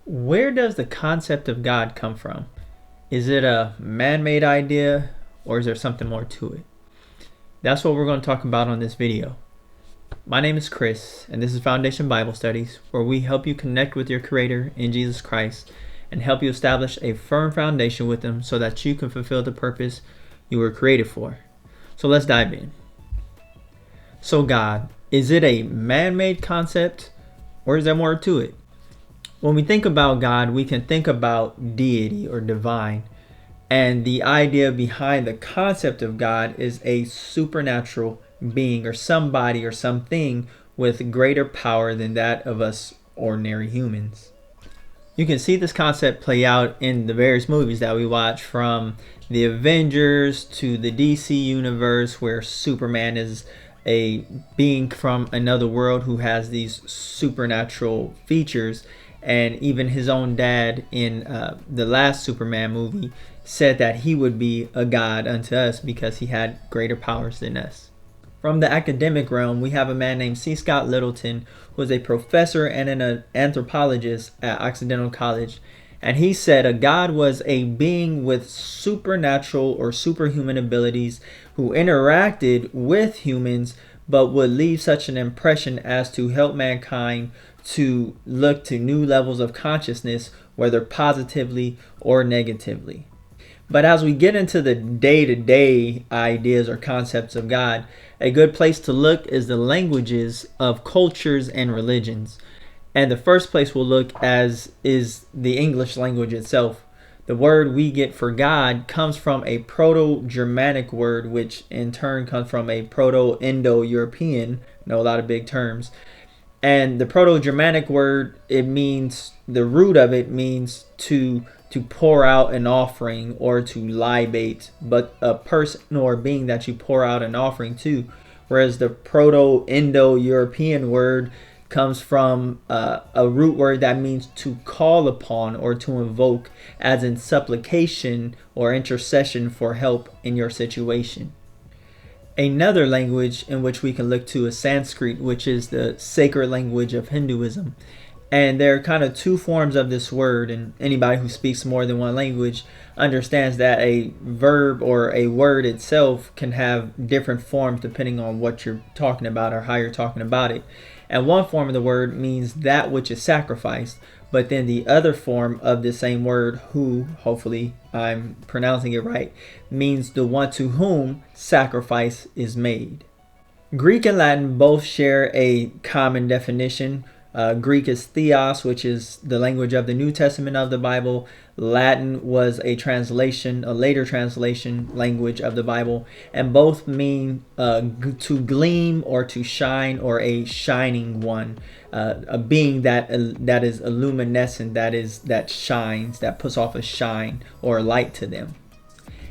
Where does the concept of God come from? Is it a man-made idea, or is there something more to it? That's what we're going to talk about on this video. My name is Chris, and this is Foundation Bible Studies, where we help you connect with your Creator in Jesus Christ and help you establish a firm foundation with Him so that you can fulfill the purpose you were created for. So let's dive in. So God, is it a man-made concept, or is there more to it? When we think about God, we can think about deity or divine. And the idea behind the concept of God is a supernatural being or somebody or something with greater power than that of us ordinary humans. You can see this concept play out in the various movies that we watch, from the Avengers to the DC universe, where Superman is a being from another world who has these supernatural features. And even his own dad in the last Superman movie said that he would be a god unto us because he had greater powers than us. From the academic realm, we have a man named C. Scott Littleton, who is a professor and an anthropologist at Occidental College. And he said a god was a being with supernatural or superhuman abilities who interacted with humans but would leave such an impression as to help mankind to look to new levels of consciousness, whether positively or negatively. But as we get into the day-to-day ideas or concepts of God, a good place to look is the languages of cultures and religions. And the first place we'll look as is the English language itself. The word we get for God comes from a Proto-Germanic word, which in turn comes from a Proto-Indo-European. Know a lot of big terms. And the Proto-Germanic word, it means, the root of it means to pour out an offering or to libate, but a person or being that you pour out an offering to. Whereas the Proto-Indo-European word comes from a root word that means to call upon or to invoke, as in supplication or intercession for help in your situation. Another language in which we can look to is Sanskrit, which is the sacred language of Hinduism. And there are kind of two forms of this word, and anybody who speaks more than one language understands that a verb or a word itself can have different forms depending on what you're talking about or how you're talking about it. And one form of the word means that which is sacrificed, but then the other form of the same word, who, hopefully I'm pronouncing it right, means the one to whom sacrifice is made. Greek and Latin both share a common definition. Greek is theos, which is the language of the New Testament of the Bible. Latin was a later translation language of the Bible, and both mean to gleam or to shine, or a shining one, a being that is illuminescent, that shines, that puts off a shine or a light to them.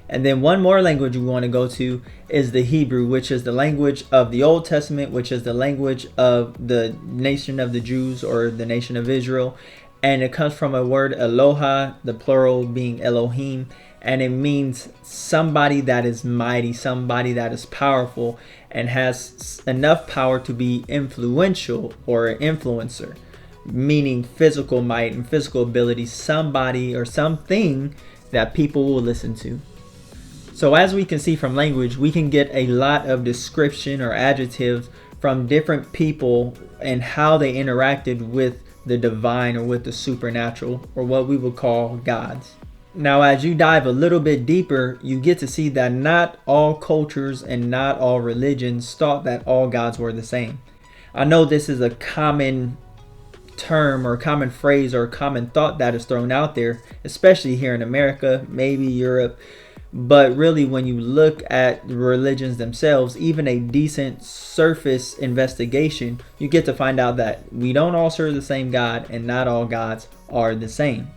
And then one more language we want to go to is the Hebrew, which is the language of the Old Testament, which is the language of the nation of the Jews or the nation of Israel. And it comes from a word Eloha, the plural being Elohim. And it means somebody that is mighty, somebody that is powerful and has enough power to be influential or an influencer, meaning physical might and physical ability, somebody or something that people will listen to. So as we can see from language, we can get a lot of description or adjectives from different people and how they interacted with the divine or with the supernatural, or what we would call gods. Now, as you dive a little bit deeper, you get to see that not all cultures and not all religions thought that all gods were the same. I know this is a common term or a common phrase or a common thought that is thrown out there, especially here in America, maybe Europe. But really, when you look at religions themselves, even a decent surface investigation, you get to find out that we don't all serve the same God, and not all gods are the same.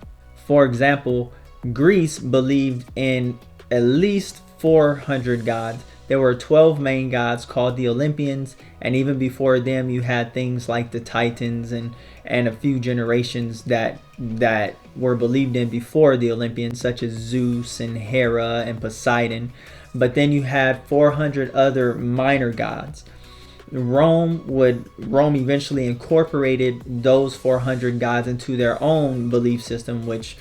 For example, Greece believed in at least 400 gods. There were 12 main gods called the Olympians, and even before them you had things like the Titans and a few generations that were believed in before the Olympians, such as Zeus and Hera and Poseidon. But then you had 400 other minor gods. Rome eventually incorporated those 400 gods into their own belief system, which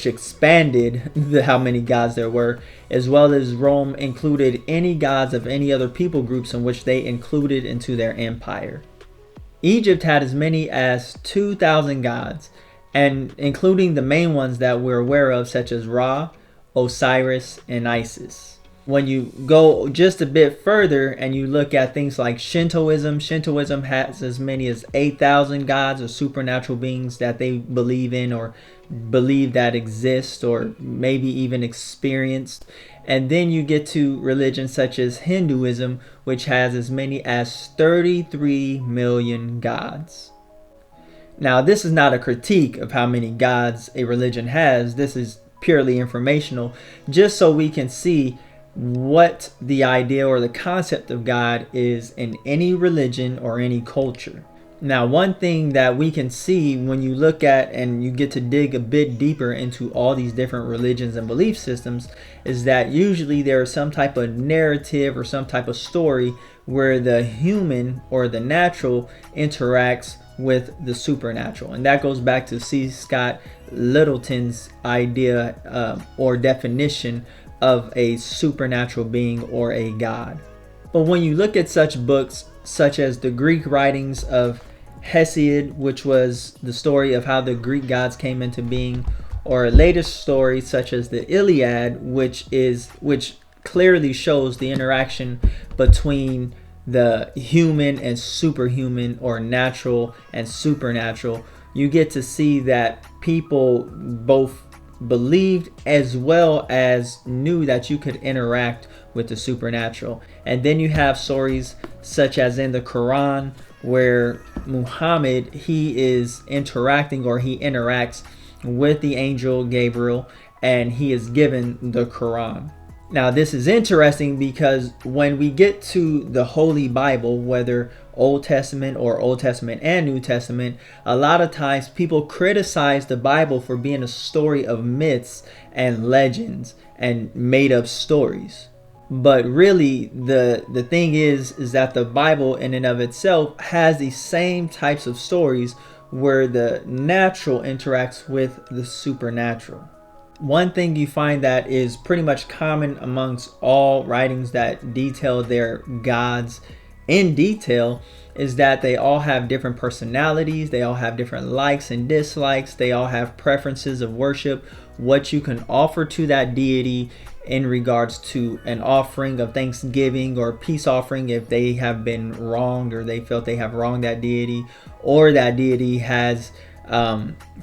expanded how many gods there were, as well as Rome included any gods of any other people groups in which they included into their empire. Egypt had as many as 2,000 gods, and including the main ones that we're aware of, such as Ra, Osiris, and Isis. When you go just a bit further and you look at things like Shintoism has as many as 8,000 gods or supernatural beings that they believe in or believe that exist or maybe even experienced. And then you get to religions such as Hinduism, which has as many as 33 million gods. Now, this is not a critique of how many gods a religion has. This is purely informational, just so we can see what the idea or the concept of God is in any religion or any culture. Now, one thing that we can see when you look at and you get to dig a bit deeper into all these different religions and belief systems is that usually there is some type of narrative or some type of story where the human or the natural interacts with the supernatural. And that goes back to C. Scott Littleton's idea or definition of a supernatural being or a god. But when you look at such books such as the Greek writings of Hesiod, which was the story of how the Greek gods came into being, or latest stories such as the Iliad, which clearly shows the interaction between the human and superhuman or natural and supernatural, you get to see that people both believed as well as knew that you could interact with the supernatural. And then you have stories such as in the Quran where Muhammad, he is interacting or he interacts with the angel Gabriel and he is given the Quran. Now, this is interesting because when we get to the Holy Bible, whether Old Testament or Old Testament and New Testament, a lot of times people criticize the Bible for being a story of myths and legends and made up stories. But really, the thing is that the Bible in and of itself has the same types of stories where the natural interacts with the supernatural. One thing you find that is pretty much common amongst all writings that detail their gods in detail is that they all have different personalities, they all have different likes and dislikes, they all have preferences of worship, what you can offer to that deity in regards to an offering of thanksgiving or peace offering if they have been wronged or they felt they have wronged that deity, or that deity has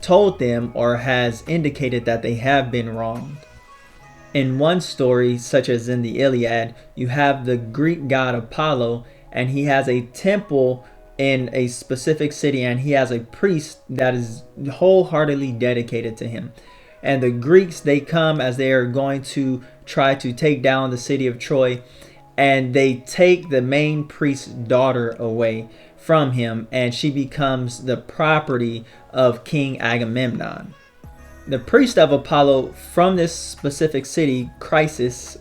told them or has indicated that they have been wronged. In one story, such as in the Iliad, you have the Greek god Apollo, and he has a temple in a specific city, and he has a priest that is wholeheartedly dedicated to him. And the Greeks, they come as they are going to try to take down the city of Troy, and they take the main priest's daughter away from him, and she becomes the property of King Agamemnon. The priest of Apollo from this specific city, Chrysis,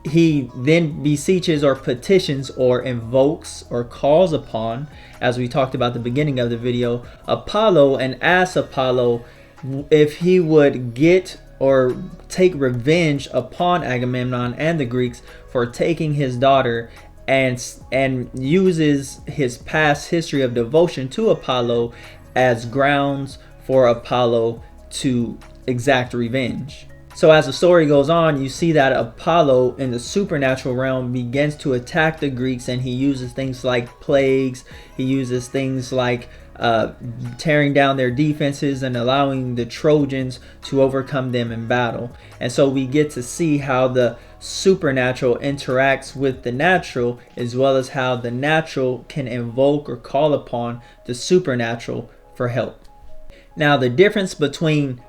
he then beseeches or petitions or invokes or calls upon, as we talked about at the beginning of the video, Apollo, and asks Apollo if he would get or take revenge upon Agamemnon and the Greeks for taking his daughter, and uses his past history of devotion to Apollo as grounds for Apollo to exact revenge. So as the story goes on, you see that Apollo in the supernatural realm begins to attack the Greeks, and he uses things like plagues, he uses things like tearing down their defenses and allowing the Trojans to overcome them in battle. And so we get to see how the supernatural interacts with the natural, as well as how the natural can invoke or call upon the supernatural for help. Now, the difference between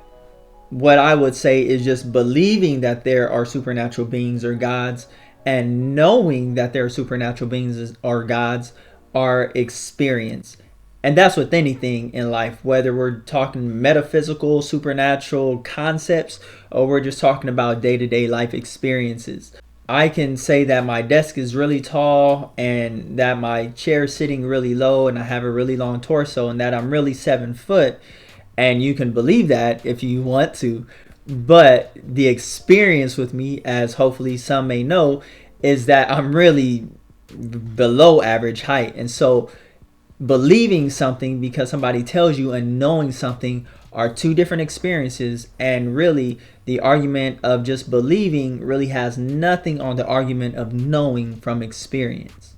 what I would say is just believing that there are supernatural beings or gods and knowing that there are supernatural beings or gods are experience. And that's with anything in life, whether we're talking metaphysical, supernatural concepts, or we're just talking about day-to-day life experiences. I can say that my desk is really tall and that my chair is sitting really low and I have a really long torso and that I'm really 7 foot. And you can believe that if you want to. But the experience with me, as hopefully some may know, is that I'm really below average height. And so believing something because somebody tells you and knowing something are two different experiences. And really, the argument of just believing really has nothing on the argument of knowing from experience.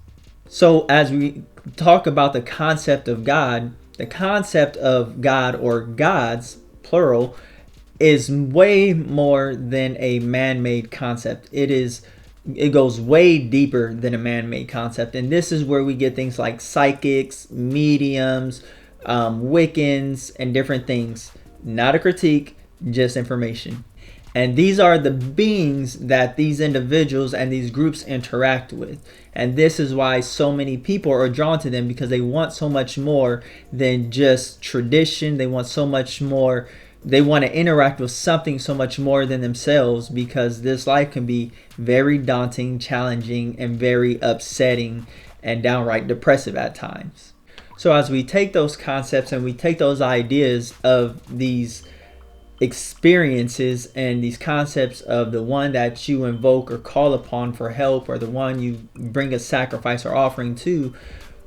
So as we talk about the concept of God or gods, plural, is way more than a man-made concept. It goes way deeper than a man-made concept. And this is where we get things like psychics, mediums, Wiccans, and different things. Not a critique, just information. And these are the beings that these individuals and these groups interact with. And this is why so many people are drawn to them, because they want so much more than just tradition. They want so much more. They want to interact with something so much more than themselves, because this life can be very daunting, challenging, and very upsetting and downright depressive at times. So as we take those concepts and we take those ideas of these experiences and these concepts of the one that you invoke or call upon for help, or the one you bring a sacrifice or offering to,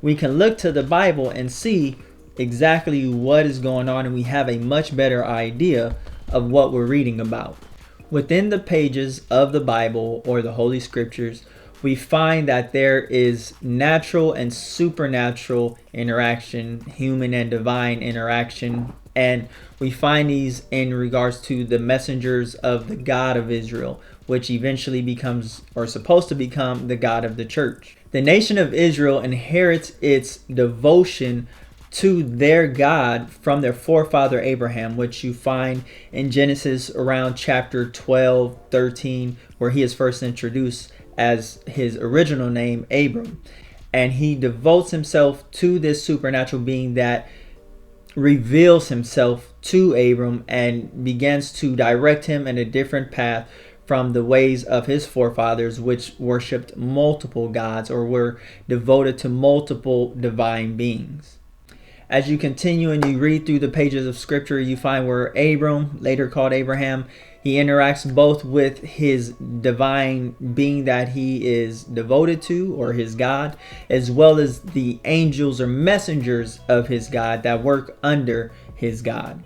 we can look to the Bible and see exactly what is going on, and we have a much better idea of what we're reading about. Within the pages of the Bible or the Holy Scriptures, we find that there is natural and supernatural interaction, human and divine interaction, and we find these in regards to the messengers of the God of Israel, which eventually becomes, or supposed to become, the God of the church. The nation of Israel inherits its devotion to their God from their forefather Abraham, which you find in Genesis around chapter 12, 13, where he is first introduced as his original name, Abram. And he devotes himself to this supernatural being that reveals himself to Abram and begins to direct him in a different path from the ways of his forefathers, which worshipped multiple gods or were devoted to multiple divine beings. As you continue and you read through the pages of Scripture, you find where Abram, later called Abraham, he interacts both with his divine being that he is devoted to, or his God, as well as the angels or messengers of his God that work under his God.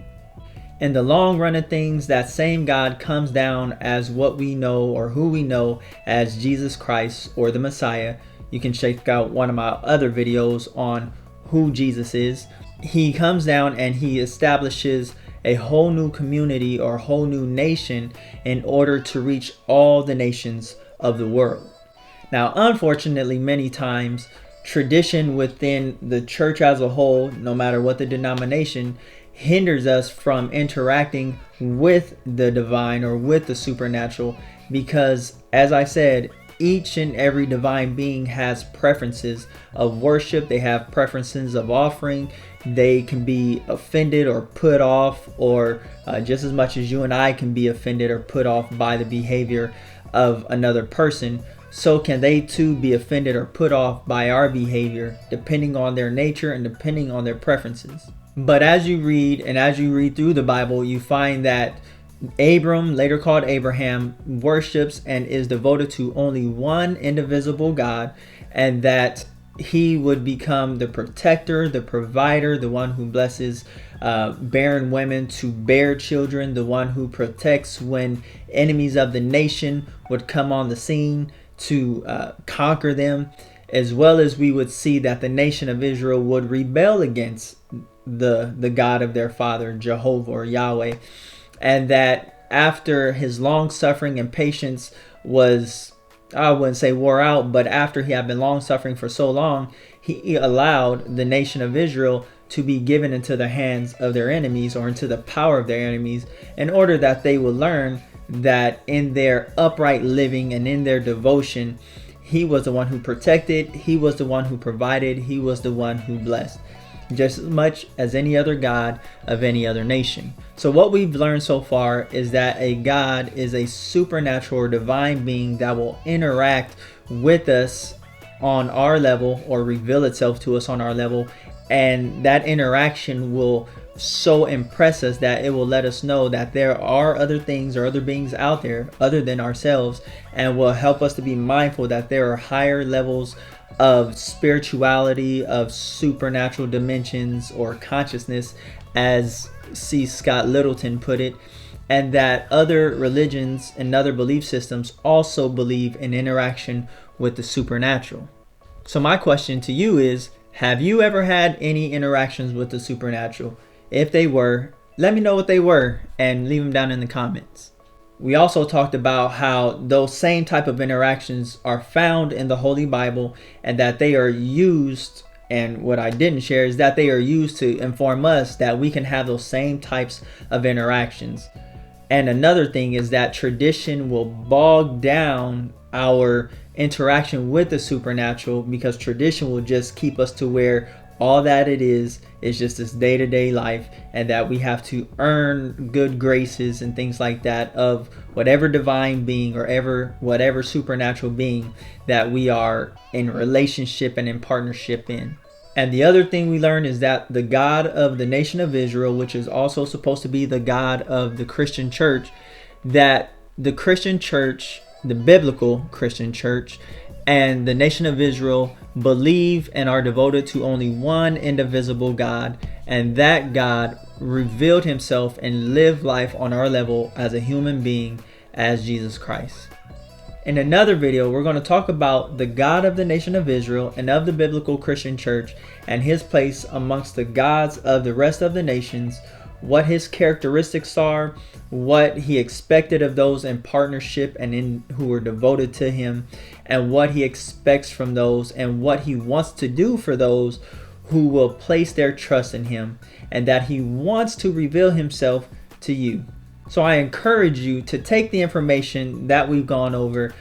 In the long run of things, that same God comes down as what we know, or who we know as Jesus Christ or the Messiah. You can check out one of my other videos on who Jesus is. He comes down and he establishes a whole new community or whole new nation in order to reach all the nations of the world. Now, unfortunately, many times tradition within the church as a whole, no matter what the denomination, hinders us from interacting with the divine or with the supernatural, because, as I said, each and every divine being has preferences of worship. They have preferences of offering. They can be offended or put off, or just as much as you and I can be offended or put off by the behavior of another person, so can they too be offended or put off by our behavior, depending on their nature and depending on their preferences. But as you read through the Bible, you find that Abram, later called Abraham, worships and is devoted to only one indivisible God, and that he would become the protector, the provider, the one who blesses barren women to bear children, the one who protects when enemies of the nation would come on the scene to conquer them, as well as we would see that the nation of Israel would rebel against the God of their father, Jehovah or Yahweh. And that after his long suffering and patience was, I wouldn't say wore out, but after he had been long suffering for so long, he allowed the nation of Israel to be given into the hands of their enemies, or into the power of their enemies, in order that they would learn that in their upright living and in their devotion, he was the one who protected, he was the one who provided, he was the one who blessed. just as much as any other god of any other nation. So what we've learned so far is that a god is a supernatural or divine being that will interact with us on our level or reveal itself to us on our level, and that interaction will so impress us that it will let us know that there are other things or other beings out there other than ourselves, and will help us to be mindful that there are higher levels of spirituality, of supernatural dimensions or consciousness, as C. Scott Littleton put it, and that other religions and other belief systems also believe in interaction with the supernatural. So my question to you is, have you ever had any interactions with the supernatural? If they were, let me know what they were and leave them down in the comments. We also talked about how those same type of interactions are found in the Holy Bible, and that they are used, and what I didn't share is that they are used to inform us that we can have those same types of interactions. And another thing is that tradition will bog down our interaction with the supernatural, because tradition will just keep us to where all that it is just this day-to-day life, and that we have to earn good graces and things like that of whatever divine being or whatever supernatural being that we are in relationship and in partnership in. And the other thing we learned is that the God of the nation of Israel, which is also supposed to be the God of the Christian church, that the Christian church, the biblical Christian church, and the nation of Israel believe and are devoted to only one indivisible God, and that God revealed himself and lived life on our level as a human being as Jesus Christ. In another video, we're going to talk about the God of the nation of Israel and of the biblical Christian church, and his place amongst the gods of the rest of the nations, what his characteristics are, what he expected of those in partnership and who were devoted to him, and what he expects from those, and what he wants to do for those who will place their trust in him, and that he wants to reveal himself to you. So I encourage you to take the information that we've gone over,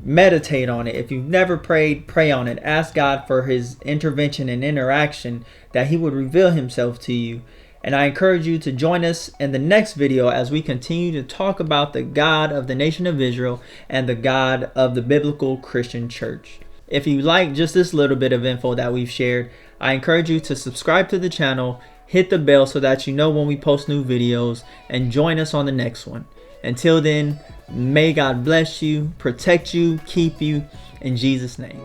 meditate on it. If you've never prayed, pray on it. Ask God for his intervention and interaction, that he would reveal himself to you. And I encourage you to join us in the next video as we continue to talk about the God of the nation of Israel and the God of the biblical Christian church. If you like just this little bit of info that we've shared, I encourage you to subscribe to the channel, hit the bell so that you know when we post new videos, and join us on the next one. Until then, may God bless you, protect you, keep you, in Jesus' name.